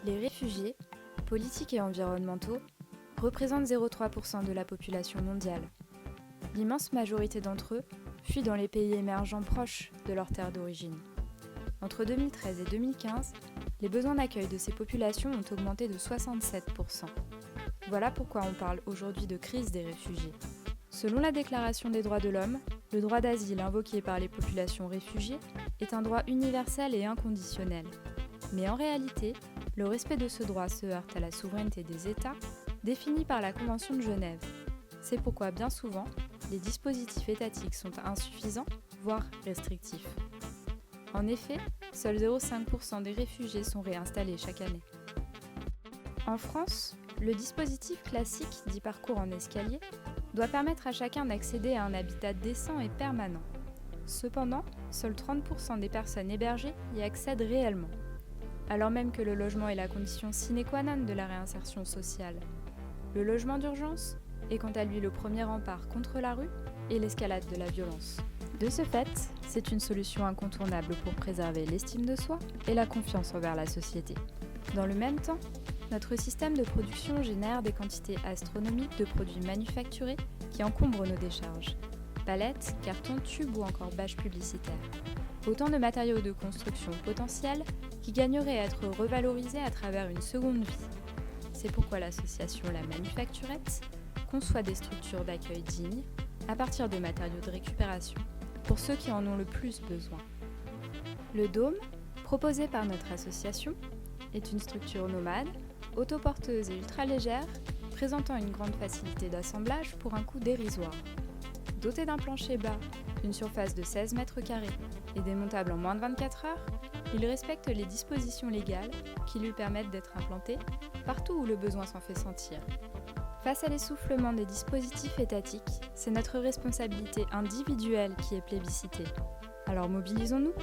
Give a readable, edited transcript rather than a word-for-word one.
Les réfugiés, politiques et environnementaux, représentent 0,3% de la population mondiale. L'immense majorité d'entre eux fuient dans les pays émergents proches de leur terre d'origine. Entre 2013 et 2015, les besoins d'accueil de ces populations ont augmenté de 67%. Voilà pourquoi on parle aujourd'hui de crise des réfugiés. Selon la Déclaration des droits de l'homme, le droit d'asile invoqué par les populations réfugiées est un droit universel et inconditionnel. Mais en réalité, le respect de ce droit se heurte à la souveraineté des États, définie par la Convention de Genève. C'est pourquoi bien souvent, les dispositifs étatiques sont insuffisants, voire restrictifs. En effet, seuls 0,5% des réfugiés sont réinstallés chaque année. En France, le dispositif classique dit parcours en escalier doit permettre à chacun d'accéder à un habitat décent et permanent. Cependant, seuls 30% des personnes hébergées y accèdent réellement, alors même que le logement est la condition sine qua non de la réinsertion sociale. Le logement d'urgence est quant à lui le premier rempart contre la rue et l'escalade de la violence. De ce fait, c'est une solution incontournable pour préserver l'estime de soi et la confiance envers la société. Dans le même temps, notre système de production génère des quantités astronomiques de produits manufacturés qui encombrent nos décharges. Palettes, cartons, tubes ou encore bâches publicitaires. Autant de matériaux de construction potentiels qui gagneraient à être revalorisés à travers une seconde vie. C'est pourquoi l'association La Manufacturette conçoit des structures d'accueil dignes à partir de matériaux de récupération pour ceux qui en ont le plus besoin. Le Dôme, proposé par notre association, est une structure nomade, autoporteuse et ultra légère, présentant une grande facilité d'assemblage pour un coût dérisoire. Doté d'un plancher bas, d'une surface de 16 mètres carrés et démontable en moins de 24 heures, il respecte les dispositions légales qui lui permettent d'être implanté partout où le besoin s'en fait sentir. Face à l'essoufflement des dispositifs étatiques, c'est notre responsabilité individuelle qui est plébiscitée. Alors mobilisons-nous!